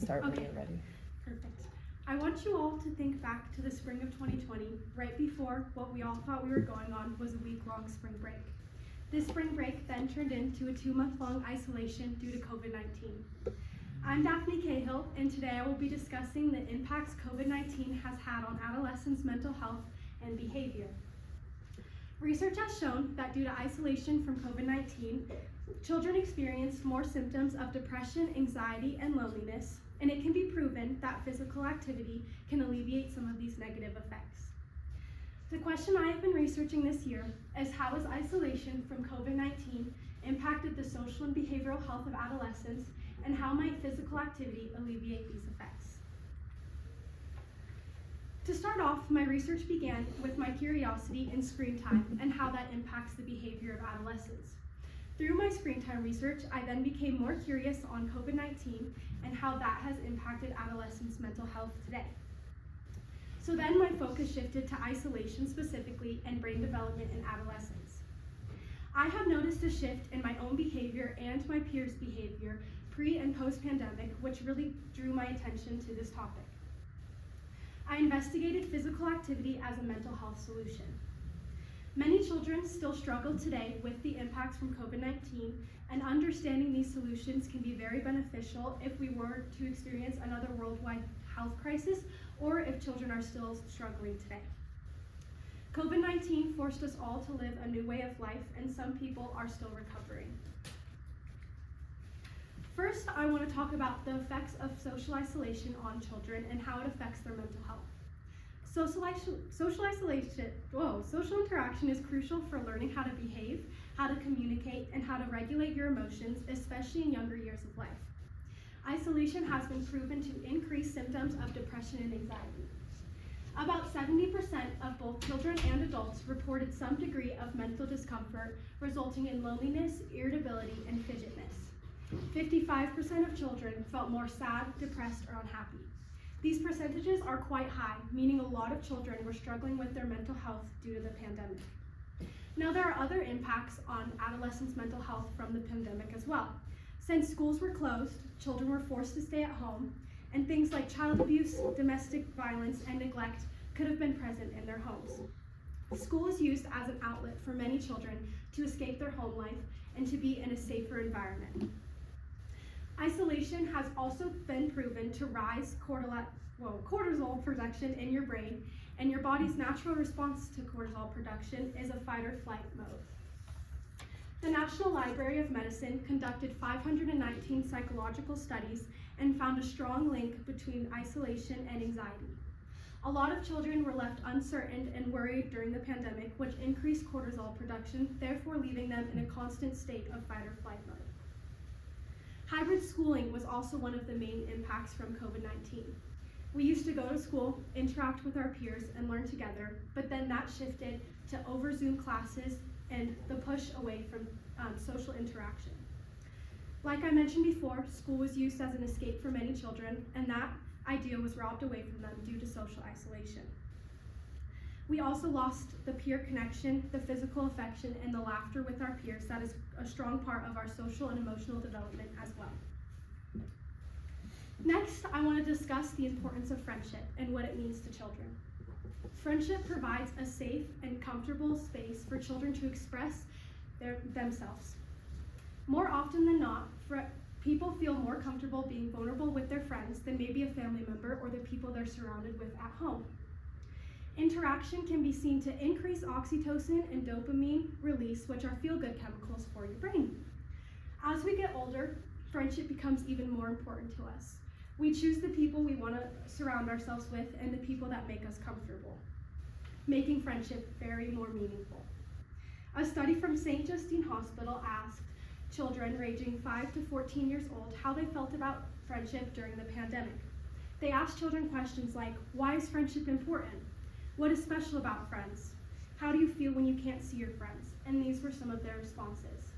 start when Okay. you're ready. Perfect. I want you all to think back to the spring of 2020, right before what we all thought we were going on was a week-long spring break. This spring break then turned into a 2-month-long isolation due to COVID-19. I'm Daphne Cahill, and today I will be discussing the impacts COVID-19 has had on adolescents' mental health and behavior. Research has shown that due to isolation from COVID-19, children experienced more symptoms of depression, anxiety, and loneliness, and it can be proven that physical activity can alleviate some of these negative effects. The question I have been researching this year is how has isolation from COVID-19 impacted the social and behavioral health of adolescents, and how might physical activity alleviate these effects? To start off, my research began with my curiosity in screen time and how that impacts the behavior of adolescents. Through my screen time research, I then became more curious on COVID-19 and how that has impacted adolescents' mental health today. So then my focus shifted to isolation specifically and brain development in adolescents. I have noticed a shift in my own behavior and my peers' behavior pre and post-pandemic, which really drew my attention to this topic. I investigated physical activity as a mental health solution. Many children still struggle today with the impacts from COVID-19, and understanding these solutions can be very beneficial if we were to experience another worldwide health crisis, or if children are still struggling today. COVID-19 forced us all to live a new way of life, and some people are still recovering. First, I want to talk about the effects of social isolation on children and how it affects their mental health. Social interaction is crucial for learning how to behave, how to communicate, and how to regulate your emotions, especially in younger years of life. Isolation has been proven to increase symptoms of depression and anxiety. About 70% of both children and adults reported some degree of mental discomfort, resulting in loneliness, irritability, and fidgetness. 55% of children felt more sad, depressed, or unhappy. These percentages are quite high, meaning a lot of children were struggling with their mental health due to the pandemic. Now, there are other impacts on adolescents' mental health from the pandemic as well. Since schools were closed, children were forced to stay at home, and things like child abuse, domestic violence, and neglect could have been present in their homes. School is used as an outlet for many children to escape their home life and to be in a safer environment. Isolation has also been proven to rise cortisol production in your brain, and your body's natural response to cortisol production is a fight or flight mode. The National Library of Medicine conducted 519 psychological studies and found a strong link between isolation and anxiety. A lot of children were left uncertain and worried during the pandemic, which increased cortisol production, therefore leaving them in a constant state of fight or flight mode. Hybrid schooling was also one of the main impacts from COVID-19. We used to go to school, interact with our peers, and learn together, but then that shifted to over Zoom classes and the push away from social interaction. Like I mentioned before, school was used as an escape for many children, and that idea was robbed away from them due to social isolation. We also lost the peer connection, the physical affection, and the laughter with our peers that is a strong part of our social and emotional development as well. Next, I want to discuss the importance of friendship and what it means to children. Friendship provides a safe and comfortable space for children to express themselves. More often than not, people feel more comfortable being vulnerable with their friends than maybe a family member or the people they're surrounded with at home. Interaction can be seen to increase oxytocin and dopamine release, which are feel-good chemicals for your brain. As we get older, friendship becomes even more important to us. We choose the people we want to surround ourselves with and the people that make us comfortable, making friendship very more meaningful. A study from St. Justine Hospital asked children ranging 5 to 14 years old how they felt about friendship during the pandemic. They asked children questions like, why is friendship important? What is special about friends? How do you feel when you can't see your friends? And these were some of their responses.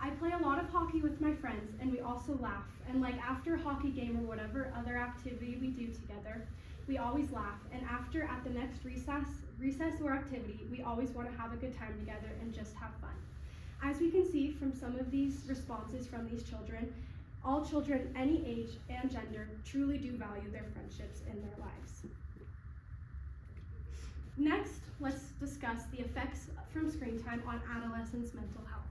I play a lot of hockey with my friends, and we also laugh. And like after a hockey game or whatever other activity we do together, we always laugh. And at the next recess or activity, we always want to have a good time together and just have fun. As we can see from some of these responses from these children, all children, any age and gender, truly do value their friendships in their lives. Next, let's discuss the effects from screen time on adolescents' mental health.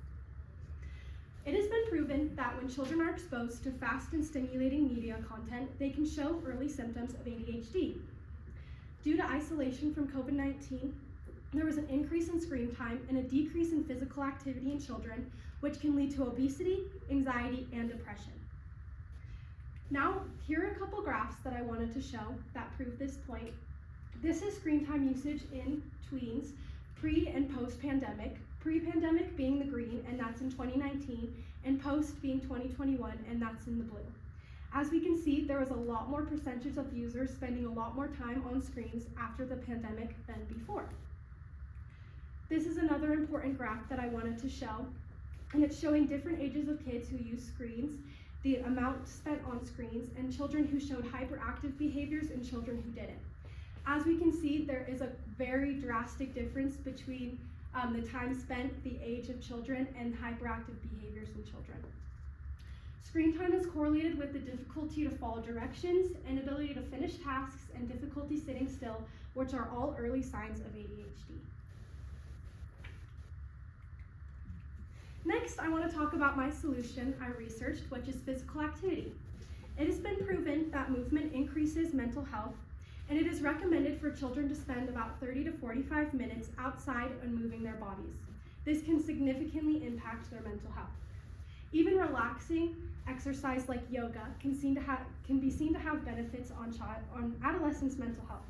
It has been proven that when children are exposed to fast and stimulating media content, they can show early symptoms of ADHD. Due to isolation from COVID-19, there was an increase in screen time and a decrease in physical activity in children, which can lead to obesity, anxiety, and depression. Now, here are a couple graphs that I wanted to show that prove this point. This is screen time usage in tweens, pre and post-pandemic. Pre-pandemic being the green, and that's in 2019, and post being 2021, and that's in the blue. As we can see, there was a lot more percentage of users spending a lot more time on screens after the pandemic than before. This is another important graph that I wanted to show, and it's showing different ages of kids who use screens, the amount spent on screens, and children who showed hyperactive behaviors and children who didn't. As we can see, there is a very drastic difference between the time spent, the age of children, and hyperactive behaviors in children. Screen time is correlated with the difficulty to follow directions, inability to finish tasks, and difficulty sitting still, which are all early signs of ADHD. Next, I want to talk about my solution I researched, which is physical activity. It has been proven that movement increases mental health, and it is recommended for children to spend about 30 to 45 minutes outside and moving their bodies. This can significantly impact their mental health. Even relaxing exercise like yoga can be seen to have benefits on adolescents' mental health.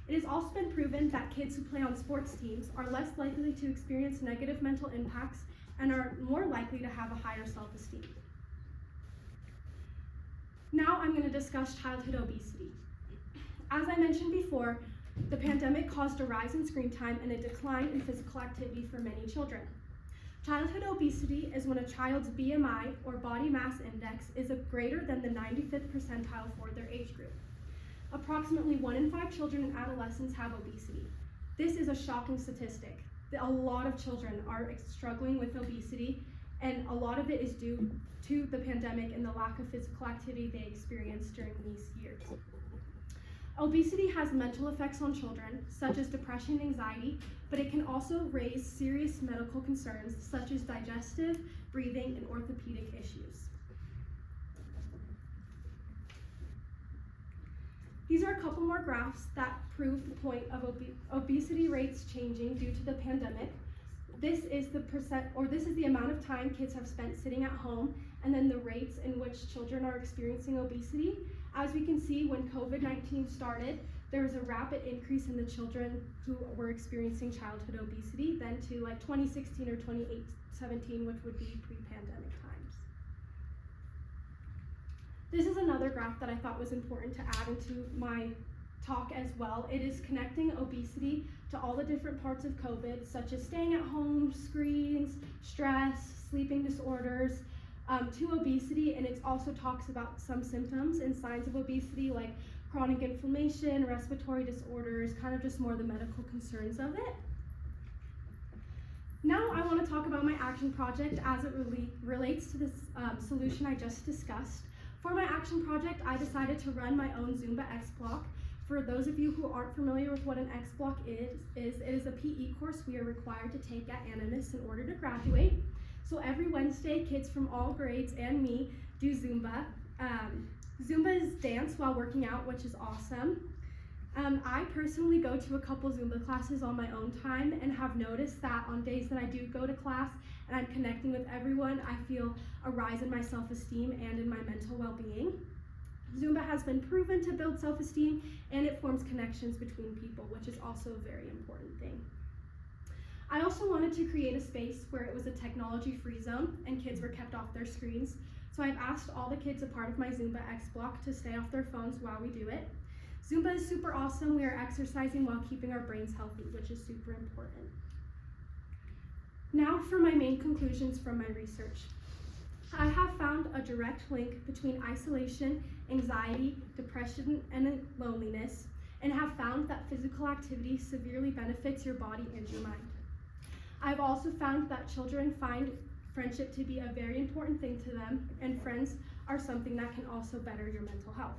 It has also been proven that kids who play on sports teams are less likely to experience negative mental impacts and are more likely to have a higher self-esteem. Now I'm going to discuss childhood obesity. As I mentioned before, the pandemic caused a rise in screen time and a decline in physical activity for many children. Childhood obesity is when a child's BMI, or body mass index, is greater than the 95th percentile for their age group. Approximately 1 in 5 children and adolescents have obesity. This is a shocking statistic. A lot of children are struggling with obesity, and a lot of it is due to the pandemic and the lack of physical activity they experienced during these years. Obesity has mental effects on children, such as depression and anxiety, but it can also raise serious medical concerns, such as digestive, breathing, and orthopedic issues. These are a couple more graphs that prove the point of obesity rates changing due to the pandemic. This is the amount of time kids have spent sitting at home, and then the rates in which children are experiencing obesity. As we can see, when COVID-19 started, there was a rapid increase in the children who were experiencing childhood obesity, then to like 2016 or 2017, which would be pre-pandemic times. This is another graph that I thought was important to add into my talk as well. It is connecting obesity to all the different parts of COVID, such as staying at home, screens, stress, sleeping disorders, to obesity, and it also talks about some symptoms and signs of obesity like chronic inflammation, respiratory disorders, kind of just more the medical concerns of it. Now I want to talk about my action project as it relates to this solution I just discussed. For my action project, I decided to run my own Zumba X Block. For those of you who aren't familiar with what an X Block is, it is a PE course we are required to take at Animus in order to graduate. So every Wednesday, kids from all grades and me do Zumba. Zumba is dance while working out, which is awesome. I personally go to a couple Zumba classes on my own time and have noticed that on days that I do go to class and I'm connecting with everyone, I feel a rise in my self-esteem and in my mental well-being. Zumba has been proven to build self-esteem, and it forms connections between people, which is also a very important thing. I also wanted to create a space where it was a technology-free zone and kids were kept off their screens. So I've asked all the kids a part of my Zumba X Block to stay off their phones while we do it. Zumba is super awesome. We are exercising while keeping our brains healthy, which is super important. Now for my main conclusions from my research. I have found a direct link between isolation, anxiety, depression, and loneliness, and have found that physical activity severely benefits your body and your mind. I've also found that children find friendship to be a very important thing to them, and friends are something that can also better your mental health.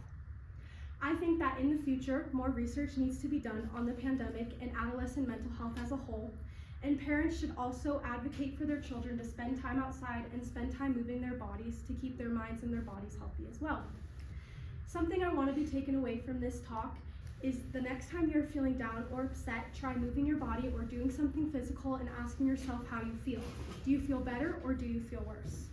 I think that in the future, more research needs to be done on the pandemic and adolescent mental health as a whole, and parents should also advocate for their children to spend time outside and spend time moving their bodies to keep their minds and their bodies healthy as well. Something I want to be taken away from this talk is the next time you're feeling down or upset, try moving your body or doing something physical and asking yourself how you feel. Do you feel better or do you feel worse?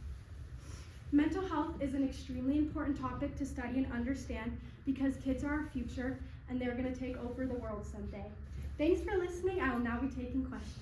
Mental health is an extremely important topic to study and understand because kids are our future and they're going to take over the world someday. Thanks for listening. I will now be taking questions.